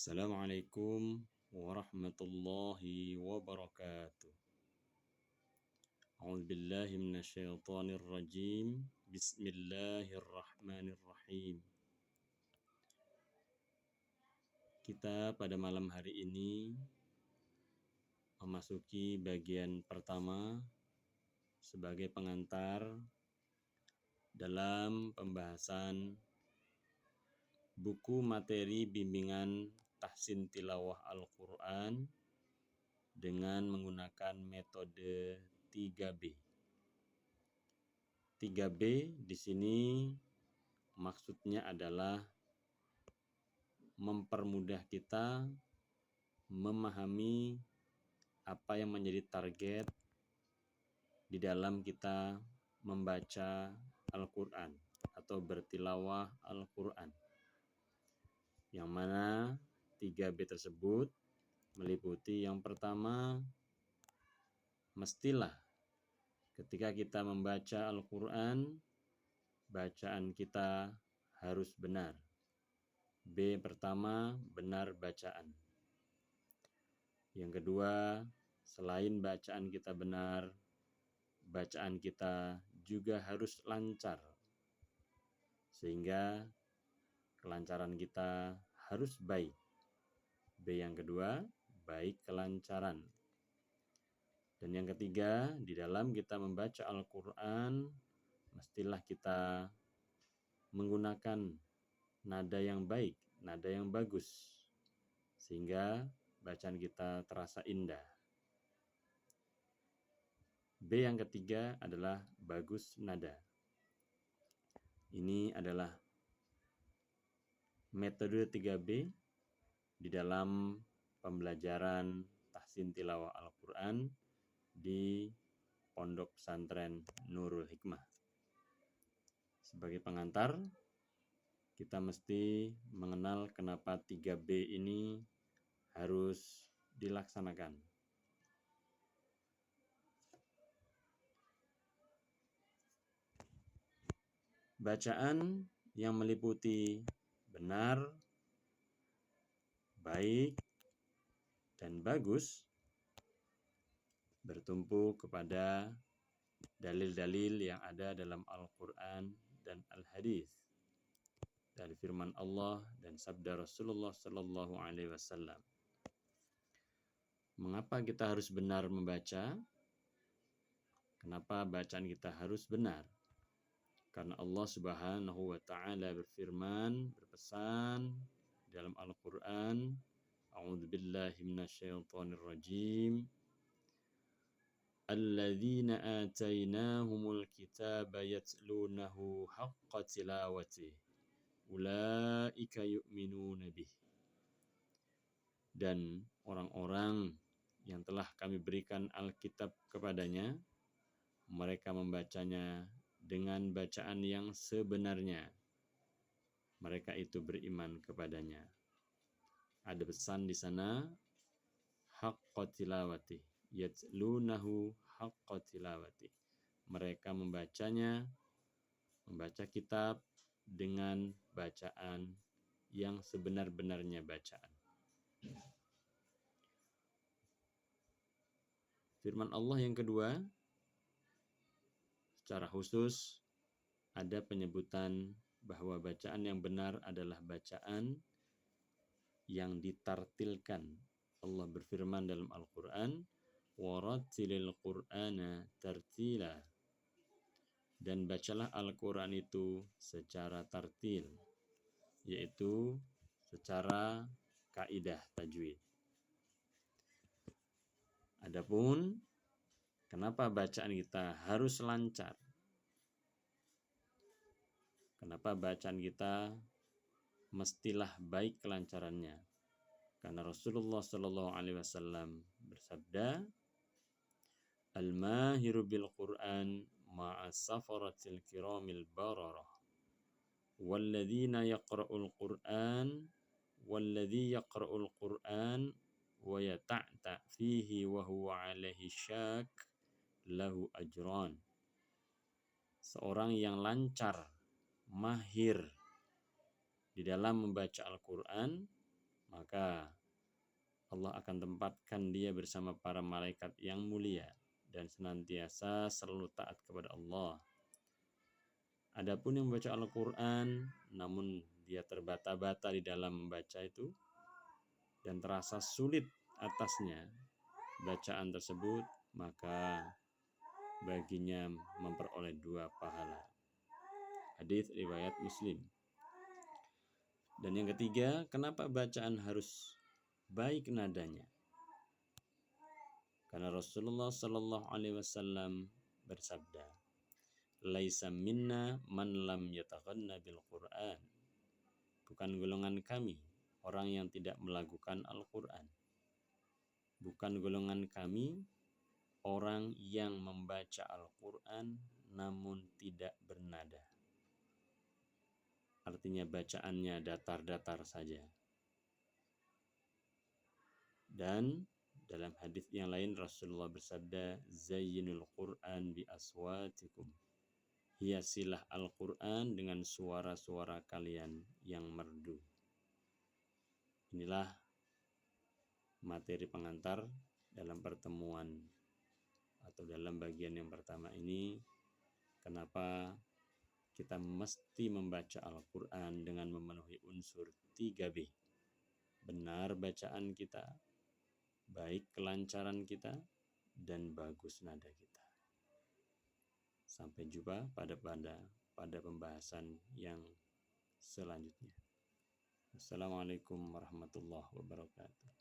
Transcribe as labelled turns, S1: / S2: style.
S1: Assalamualaikum warahmatullahi wabarakatuh. A'udzu billahi minasyaitonir rajim. Bismillahirrahmanirrahim. Kita pada malam hari ini memasuki bagian pertama sebagai pengantar dalam pembahasan buku materi bimbingan tahsin tilawah Al-Quran dengan menggunakan metode 3B. 3B di sini maksudnya adalah mempermudah kita memahami apa yang menjadi target di dalam kita membaca Al-Quran atau bertilawah Al-Quran. Yang mana 3B tersebut meliputi yang pertama, mestilah ketika kita membaca Al-Quran, bacaan kita harus benar. B pertama, benar bacaan. Yang kedua, selain bacaan kita benar, bacaan kita juga harus lancar. Sehingga kelancaran kita harus baik. B yang kedua, baik kelancaran. Dan yang ketiga, di dalam kita membaca Al-Quran, mestilah kita menggunakan nada yang baik, nada yang bagus, sehingga bacaan kita terasa indah. B yang ketiga adalah bagus nada. Ini adalah metode 3B di dalam pembelajaran tahsin tilawah Al-Quran di Pondok Pesantren Nurul Hikmah. Sebagai pengantar, kita mesti mengenal kenapa 3B ini harus dilaksanakan. Bacaan yang meliputi benar, baik, dan bagus bertumpu kepada dalil-dalil yang ada dalam Al-Quran dan Al-Hadis, dari firman Allah dan sabda Rasulullah Sallallahu Alaihi Wasallam. Mengapa kita harus benar membaca? Kenapa bacaan kita harus benar? Karena Allah Subhanahu wa Ta'ala berpesan dalam Al-Quran, A'udzubillahi minasyaitonirrajim, Alladzina atainahumul kitaba yatlunahu haqqa tilawatih, ulaika yu'minuna bih. Dan orang-orang yang telah kami berikan Alkitab kepadanya, mereka membacanya dengan bacaan yang sebenarnya. Mereka itu beriman kepadanya. Ada pesan di sana, haqqa tilawati, yatlunahu haqqa tilawati. Mereka membacanya, membaca kitab dengan bacaan yang sebenar-benarnya bacaan. Firman Allah yang kedua, secara khusus ada penyebutan bahwa bacaan yang benar adalah bacaan yang ditartilkan. Allah berfirman dalam Al-Quran, warattilil Qur'ana tartila. Dan bacalah Al-Quran itu secara tartil, yaitu secara kaidah tajwid. Adapun kenapa bacaan kita harus lancar? Kenapa bacaan kita mestilah baik kelancarannya? Karena Rasulullah Shallallahu Alaihi Wasallam bersabda, Al-mahiru bil Qur'an ma'as safaratil kiramil bararah. Walladzina yaqra'ul Qur'an walladzi yaqra'ul Qur'an wa yata'ta fihi wa huwa 'alaihi syak lahu ajran. Seorang yang lancar, mahir di dalam membaca Al-Quran, maka Allah akan tempatkan dia bersama para malaikat yang mulia dan senantiasa selalu taat kepada Allah. Adapun yang membaca Al-Quran namun dia terbata-bata di dalam membaca itu dan terasa sulit atasnya bacaan tersebut, maka baginya memperoleh 2 pahala. Hadis riwayat Muslim. Dan yang ketiga, kenapa bacaan harus baik nadanya? Karena Rasulullah Shallallahu Alaihi Wasallam bersabda, "Laisa minna man lam yataghanna bil Quran." Bukan golongan kami orang yang tidak melakukan Al-Quran. Bukan golongan kami orang yang membaca Al-Quran namun tidak bernada. Artinya bacaannya datar-datar saja. Dan dalam hadis yang lain Rasulullah bersabda, "Zayyinul Qur'an bi aswatikum." Hiasilah Al-Quran dengan suara-suara kalian yang merdu. Inilah materi pengantar dalam pertemuan atau dalam bagian yang pertama ini, kenapa kita mesti membaca Al-Quran dengan memenuhi unsur 3B. Benar bacaan kita, baik kelancaran kita, dan bagus nada kita. Sampai jumpa pada pembahasan yang selanjutnya. Assalamualaikum warahmatullahi wabarakatuh.